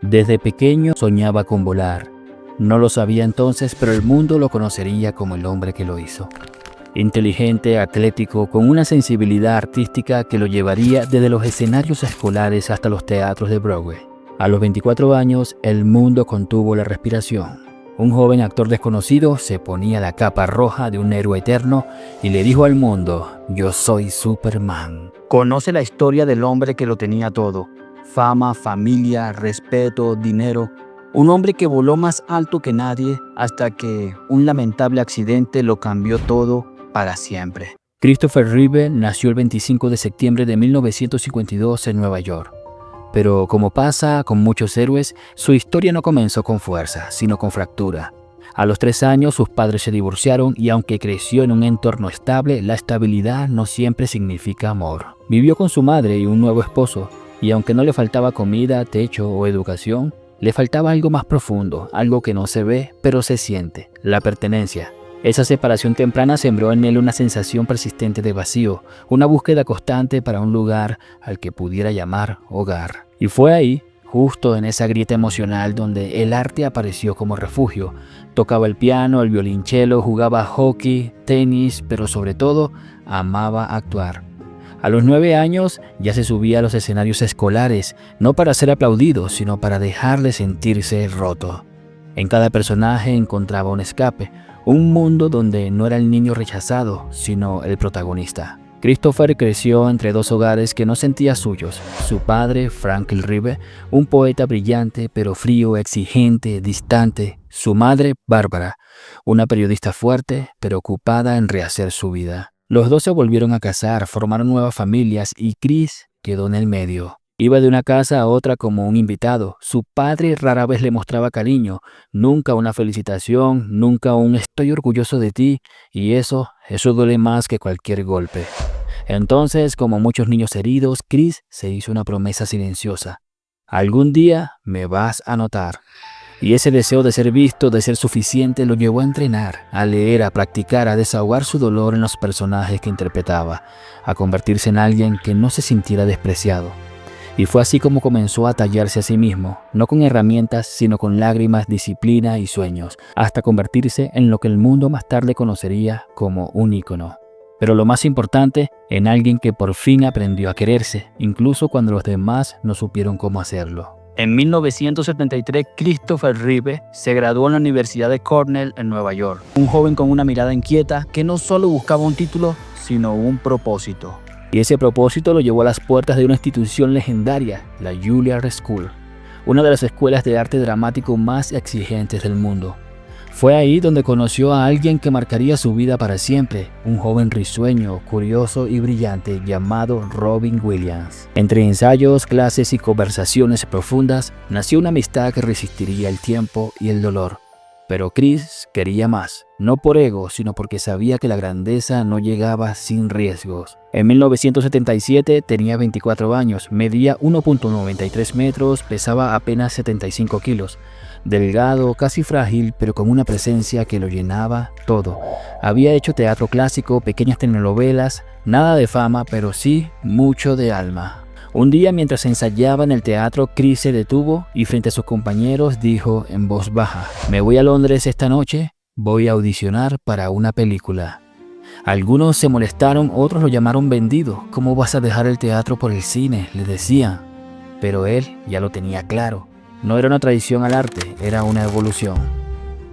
Desde pequeño soñaba con volar. No lo sabía entonces, pero el mundo lo conocería como el hombre que lo hizo. Inteligente, atlético, con una sensibilidad artística que lo llevaría desde los escenarios escolares hasta los teatros de Broadway. A los 24 años, el mundo contuvo la respiración. Un joven actor desconocido se ponía la capa roja de un héroe eterno y le dijo al mundo: "Yo soy Superman". Conoce la historia del hombre que lo tenía todo: fama, familia, respeto, dinero. Un hombre que voló más alto que nadie hasta que un lamentable accidente lo cambió todo para siempre. Christopher Reeve nació el 25 de septiembre de 1952 en Nueva York. Pero como pasa con muchos héroes, su historia no comenzó con fuerza, sino con fractura. A los 3 años sus padres se divorciaron y aunque creció en un entorno estable, la estabilidad no siempre significa amor. Vivió con su madre y un nuevo esposo, y aunque no le faltaba comida, techo o educación, le faltaba algo más profundo, algo que no se ve, pero se siente: la pertenencia. Esa separación temprana sembró en él una sensación persistente de vacío, una búsqueda constante para un lugar al que pudiera llamar hogar. Y fue ahí, justo en esa grieta emocional, donde el arte apareció como refugio. Tocaba el piano, el violonchelo, jugaba hockey, tenis, pero sobre todo amaba actuar. A los 9 años ya se subía a los escenarios escolares, no para ser aplaudido, sino para dejarle sentirse roto. En cada personaje encontraba un escape, un mundo donde no era el niño rechazado, sino el protagonista. Christopher creció entre 2 hogares que no sentía suyos. Su padre, Franklin Reeve, un poeta brillante pero frío, exigente, distante. Su madre, Barbara, una periodista fuerte pero ocupada en rehacer su vida. Los dos se volvieron a casar, formaron nuevas familias y Chris quedó en el medio. Iba de una casa a otra como un invitado. Su padre rara vez le mostraba cariño, nunca una felicitación, nunca un "estoy orgulloso de ti", y eso duele más que cualquier golpe. Entonces, como muchos niños heridos, Chris se hizo una promesa silenciosa: "Algún día me vas a notar". Y ese deseo de ser visto, de ser suficiente, lo llevó a entrenar, a leer, a practicar, a desahogar su dolor en los personajes que interpretaba, a convertirse en alguien que no se sintiera despreciado. Y fue así como comenzó a tallarse a sí mismo, no con herramientas, sino con lágrimas, disciplina y sueños, hasta convertirse en lo que el mundo más tarde conocería como un ícono. Pero lo más importante, en alguien que por fin aprendió a quererse, incluso cuando los demás no supieron cómo hacerlo. En 1973, Christopher Reeve se graduó en la Universidad de Cornell en Nueva York. Un joven con una mirada inquieta que no solo buscaba un título, sino un propósito. Y ese propósito lo llevó a las puertas de una institución legendaria, la Juilliard School, una de las escuelas de arte dramático más exigentes del mundo. Fue ahí donde conoció a alguien que marcaría su vida para siempre, un joven risueño, curioso y brillante llamado Robin Williams. Entre ensayos, clases y conversaciones profundas, nació una amistad que resistiría el tiempo y el dolor. Pero Chris quería más, no por ego, sino porque sabía que la grandeza no llegaba sin riesgos. En 1977 tenía 24 años, medía 1.93 metros, pesaba apenas 75 kilos. Delgado, casi frágil, pero con una presencia que lo llenaba todo. Había hecho teatro clásico, pequeñas telenovelas, nada de fama, pero sí mucho de alma. Un día, mientras ensayaba en el teatro, Chris se detuvo y frente a sus compañeros dijo en voz baja: "Me voy a Londres esta noche, voy a audicionar para una película". Algunos se molestaron, otros lo llamaron vendido. "¿Cómo vas a dejar el teatro por el cine?", le decían. Pero él ya lo tenía claro. No era una traición al arte, era una evolución.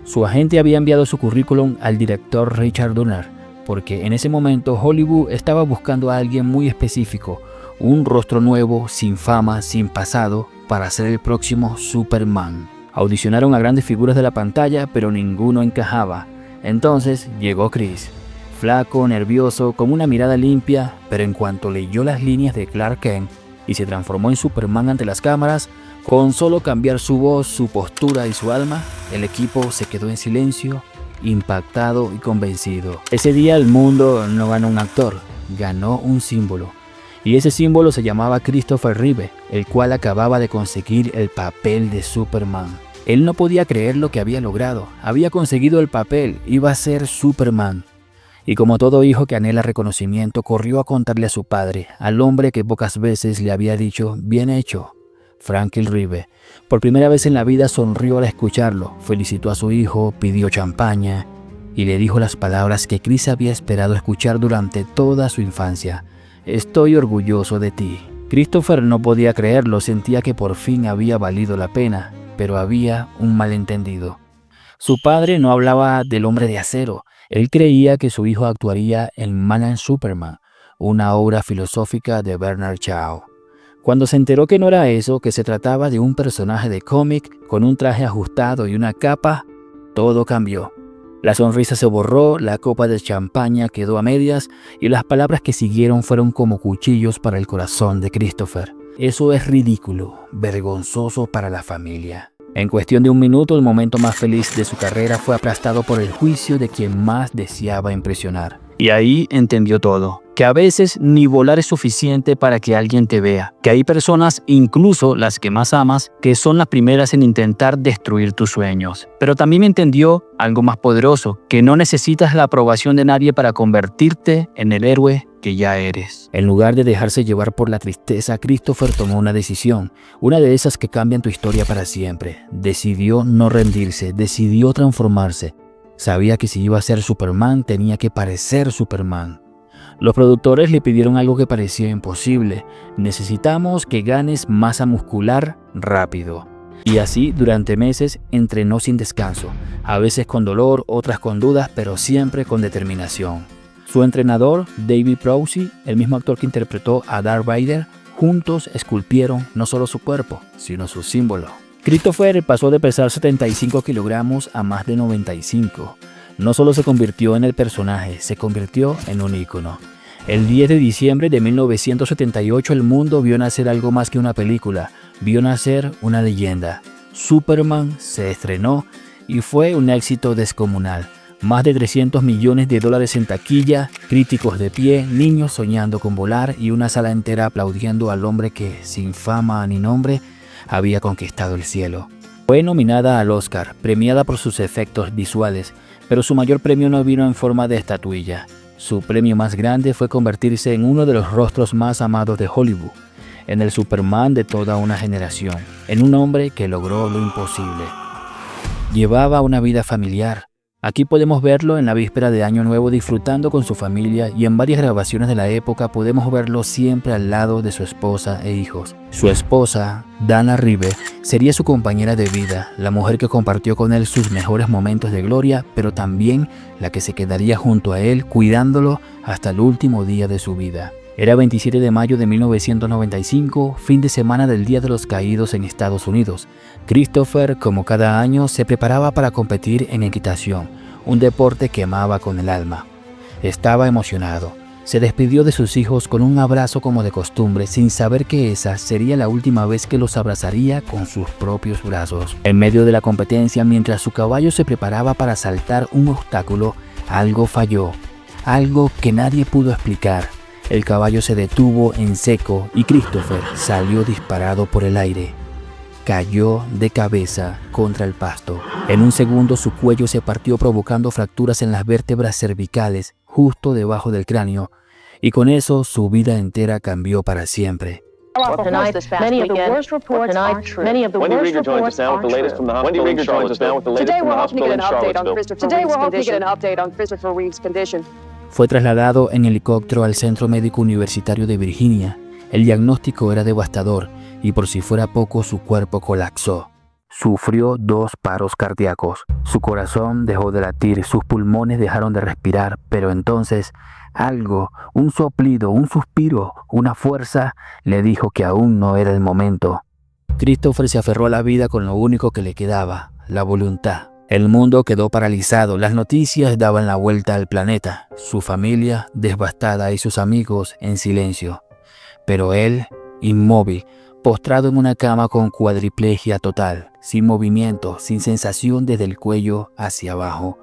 Su agente había enviado su currículum al director Richard Donner, porque en ese momento Hollywood estaba buscando a alguien muy específico, un rostro nuevo, sin fama, sin pasado, para ser el próximo Superman. Audicionaron a grandes figuras de la pantalla, pero ninguno encajaba. Entonces llegó Chris, flaco, nervioso, con una mirada limpia, pero en cuanto leyó las líneas de Clark Kent y se transformó en Superman ante las cámaras, con solo cambiar su voz, su postura y su alma, el equipo se quedó en silencio, impactado y convencido. Ese día el mundo no ganó un actor, ganó un símbolo. Y ese símbolo se llamaba Christopher Reeve, el cual acababa de conseguir el papel de Superman. Él no podía creer lo que había logrado. Había conseguido el papel, iba a ser Superman. Y como todo hijo que anhela reconocimiento, corrió a contarle a su padre, al hombre que pocas veces le había dicho: "Bien hecho". Franklin Ribe. Por primera vez en la vida sonrió al escucharlo, felicitó a su hijo, pidió champaña y le dijo las palabras que Chris había esperado escuchar durante toda su infancia. Estoy orgulloso de ti. Christopher no podía creerlo, sentía que por fin había valido la pena, pero había un malentendido. Su padre no hablaba del hombre de acero. Él creía que su hijo actuaría en Man and Superman, una obra filosófica de Bernard Shaw. Cuando se enteró que no era eso, que se trataba de un personaje de cómic con un traje ajustado y una capa, todo cambió. La sonrisa se borró, la copa de champaña quedó a medias y las palabras que siguieron fueron como cuchillos para el corazón de Christopher. Eso es ridículo, vergonzoso para la familia. En cuestión de un minuto, el momento más feliz de su carrera fue aplastado por el juicio de quien más deseaba impresionar. Y ahí entendió todo, que a veces ni volar es suficiente para que alguien te vea, que hay personas, incluso las que más amas, que son las primeras en intentar destruir tus sueños. Pero también entendió algo más poderoso, que no necesitas la aprobación de nadie para convertirte en el héroe que ya eres. En lugar de dejarse llevar por la tristeza, Christopher tomó una decisión, una de esas que cambian tu historia para siempre. Decidió no rendirse, decidió transformarse. Sabía que si iba a ser Superman, tenía que parecer Superman. Los productores le pidieron algo que parecía imposible. Necesitamos que ganes masa muscular rápido. Y así, durante meses, entrenó sin descanso. A veces con dolor, otras con dudas, pero siempre con determinación. Su entrenador, David Prowse, el mismo actor que interpretó a Darth Vader, juntos esculpieron no solo su cuerpo, sino su símbolo. Christopher pasó de pesar 75 kilogramos a más de 95. No solo se convirtió en el personaje, se convirtió en un ícono. El 10 de diciembre de 1978 el mundo vio nacer algo más que una película, vio nacer una leyenda. Superman se estrenó y fue un éxito descomunal. Más de 300 millones de dólares en taquilla, críticos de pie, niños soñando con volar y una sala entera aplaudiendo al hombre que, sin fama ni nombre, había conquistado el cielo. Fue nominada al Oscar, premiada por sus efectos visuales, pero su mayor premio no vino en forma de estatuilla. Su premio más grande fue convertirse en uno de los rostros más amados de Hollywood, en el Superman de toda una generación, en un hombre que logró lo imposible. Llevaba una vida familiar. Aquí podemos verlo en la víspera de Año Nuevo disfrutando con su familia y en varias grabaciones de la época podemos verlo siempre al lado de su esposa e hijos. Su esposa, Dana Ribe, sería su compañera de vida, la mujer que compartió con él sus mejores momentos de gloria, pero también la que se quedaría junto a él cuidándolo hasta el último día de su vida. Era 27 de mayo de 1995, fin de semana del Día de los Caídos en Estados Unidos. Christopher, como cada año, se preparaba para competir en equitación, un deporte que amaba con el alma. Estaba emocionado. Se despidió de sus hijos con un abrazo como de costumbre, sin saber que esa sería la última vez que los abrazaría con sus propios brazos. En medio de la competencia, mientras su caballo se preparaba para saltar un obstáculo, algo falló, algo que nadie pudo explicar. El caballo se detuvo en seco y Christopher salió disparado por el aire. Cayó de cabeza contra el pasto. En un segundo su cuello se partió provocando fracturas en las vértebras cervicales justo debajo del cráneo y con eso su vida entera cambió para siempre. Tonight, many of the worst reports are true. Many of the worst reports are true. Wendy Rieger joins us now with the latest Today from we're the hoping to hospital get in an update on Charlottesville. Christopher Reeve's condition. Fue trasladado en helicóptero al Centro Médico Universitario de Virginia. El diagnóstico era devastador y por si fuera poco su cuerpo colapsó. Sufrió 2 paros cardíacos. Su corazón dejó de latir, sus pulmones dejaron de respirar, pero entonces algo, un soplido, un suspiro, una fuerza, le dijo que aún no era el momento. Christopher se aferró a la vida con lo único que le quedaba, la voluntad. El mundo quedó paralizado, las noticias daban la vuelta al planeta, su familia devastada y sus amigos en silencio. Pero él, inmóvil, postrado en una cama con cuadriplegia total, sin movimiento, sin sensación desde el cuello hacia abajo.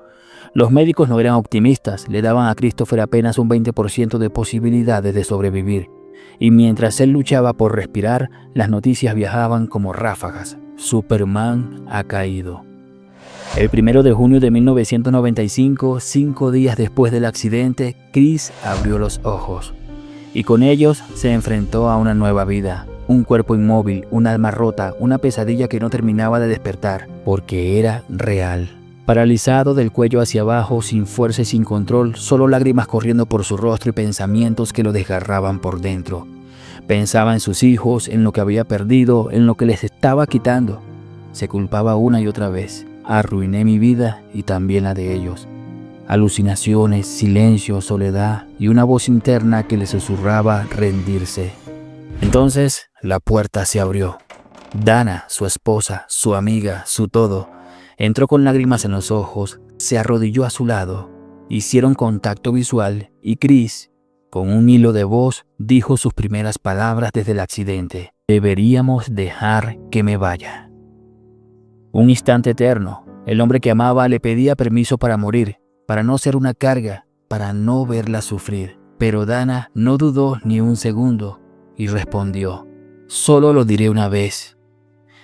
Los médicos no eran optimistas, le daban a Christopher apenas un 20% de posibilidades de sobrevivir. Y mientras él luchaba por respirar, las noticias viajaban como ráfagas. Superman ha caído. El 1 de junio de 1995, 5 días después del accidente, Chris abrió los ojos. Y con ellos se enfrentó a una nueva vida. un cuerpo inmóvil, un alma rota, una pesadilla que no terminaba de despertar, porque era real. Paralizado del cuello hacia abajo, sin fuerza y sin control, solo lágrimas corriendo por su rostro y pensamientos que lo desgarraban por dentro. Pensaba en sus hijos, en lo que había perdido, en lo que les estaba quitando. Se culpaba una y otra vez. Arruiné mi vida y también la de ellos. Alucinaciones, silencio, soledad y una voz interna que le susurraba rendirse. Entonces la puerta se abrió. Dana, su esposa, su amiga, su todo, entró con lágrimas en los ojos, se arrodilló a su lado, hicieron contacto visual y Chris, con un hilo de voz, dijo sus primeras palabras desde el accidente. Deberíamos dejar que me vaya. Un instante eterno. El hombre que amaba le pedía permiso para morir, para no ser una carga, para no verla sufrir. Pero Dana no dudó ni un segundo y respondió: solo lo diré una vez.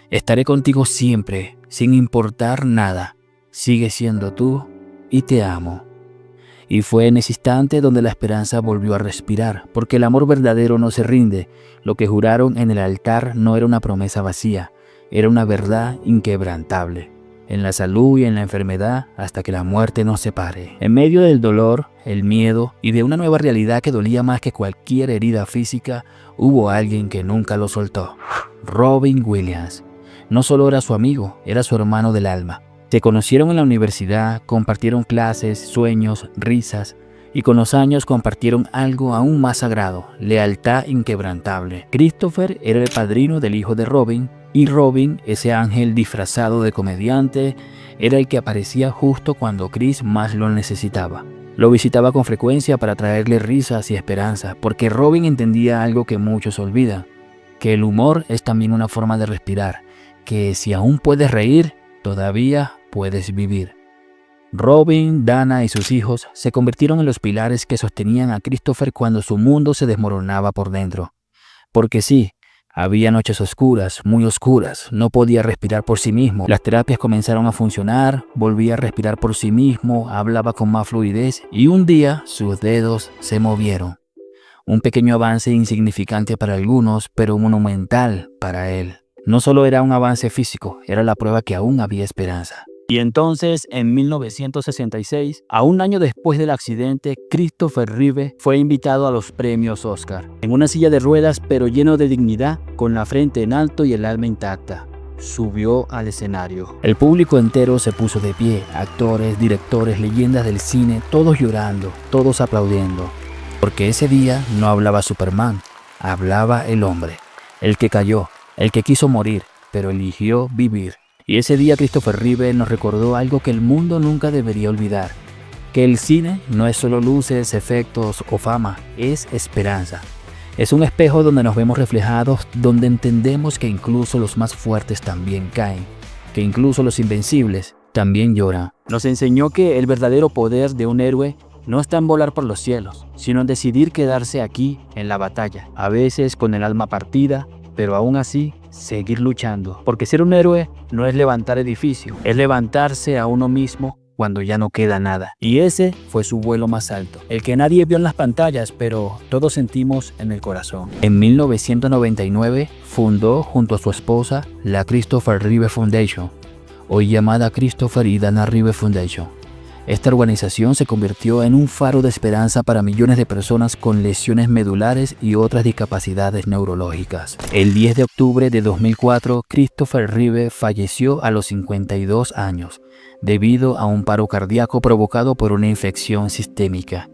Estaré contigo siempre, sin importar nada. Sigue siendo tú y te amo. Y fue en ese instante donde la esperanza volvió a respirar, porque el amor verdadero no se rinde. Lo que juraron en el altar no era una promesa vacía, era una verdad inquebrantable. En la salud y en la enfermedad, hasta que la muerte nos separe. En medio del dolor, el miedo y de una nueva realidad que dolía más que cualquier herida física, hubo alguien que nunca lo soltó. Robin Williams. No solo era su amigo, era su hermano del alma. Se conocieron en la universidad, compartieron clases, sueños, risas, y con los años compartieron algo aún más sagrado: lealtad inquebrantable. Christopher era el padrino del hijo de Robin, y Robin, ese ángel disfrazado de comediante, era el que aparecía justo cuando Chris más lo necesitaba. Lo visitaba con frecuencia para traerle risas y esperanza, porque Robin entendía algo que muchos olvidan: que el humor es también una forma de respirar, que si aún puedes reír, todavía puedes vivir. Robin, Dana y sus hijos se convirtieron en los pilares que sostenían a Christopher cuando su mundo se desmoronaba por dentro. Porque sí, había noches oscuras, muy oscuras, no podía respirar por sí mismo. Las terapias comenzaron a funcionar, volvía a respirar por sí mismo, hablaba con más fluidez y un día sus dedos se movieron. Un pequeño avance insignificante para algunos, pero monumental para él. No solo era un avance físico, era la prueba que aún había esperanza. Y entonces, en 1966, a un año después del accidente, Christopher Reeve fue invitado a los premios Oscar. En una silla de ruedas, pero lleno de dignidad, con la frente en alto y el alma intacta. Subió al escenario. El público entero se puso de pie, actores, directores, leyendas del cine, todos llorando, todos aplaudiendo. Porque ese día no hablaba Superman, hablaba el hombre, el que cayó, el que quiso morir, pero eligió vivir. Y ese día Christopher Reeve nos recordó algo que el mundo nunca debería olvidar: que el cine no es solo luces, efectos o fama, es esperanza. Es un espejo donde nos vemos reflejados, donde entendemos que incluso los más fuertes también caen, que incluso los invencibles también lloran. Nos enseñó que el verdadero poder de un héroe no está en volar por los cielos, sino en decidir quedarse aquí en la batalla, a veces con el alma partida, pero aún así seguir luchando. Porque ser un héroe no es levantar edificios, es levantarse a uno mismo cuando ya no queda nada. Y ese fue su vuelo más alto, el que nadie vio en las pantallas, pero todos sentimos en el corazón. En 1999 fundó junto a su esposa la Christopher Reeve Foundation, hoy llamada Christopher y Dana Reeve Foundation. Esta organización se convirtió en un faro de esperanza para millones de personas con lesiones medulares y otras discapacidades neurológicas. El 10 de octubre de 2004, Christopher Reeve falleció a los 52 años debido a un paro cardíaco provocado por una infección sistémica.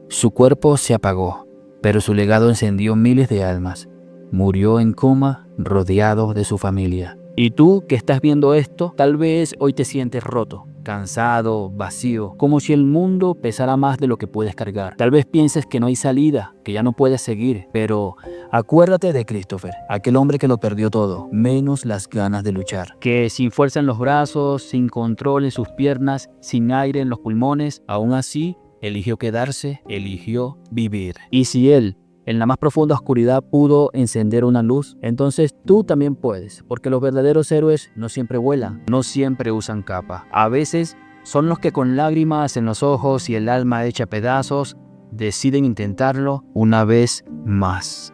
Su cuerpo se apagó, pero su legado encendió miles de almas. Murió en coma, rodeado de su familia. Y tú que estás viendo esto, tal vez hoy te sientes roto, cansado, vacío, como si el mundo pesara más de lo que puedes cargar. Tal vez pienses que no hay salida, que ya no puedes seguir, pero acuérdate de Christopher, aquel hombre que lo perdió todo, menos las ganas de luchar. Que sin fuerza en los brazos, sin control en sus piernas, sin aire en los pulmones, aún así eligió quedarse, eligió vivir. Y si él, en la más profunda oscuridad, pudo encender una luz, entonces tú también puedes, porque los verdaderos héroes no siempre vuelan, no siempre usan capa. A veces son los que con lágrimas en los ojos y el alma hecha pedazos, deciden intentarlo una vez más.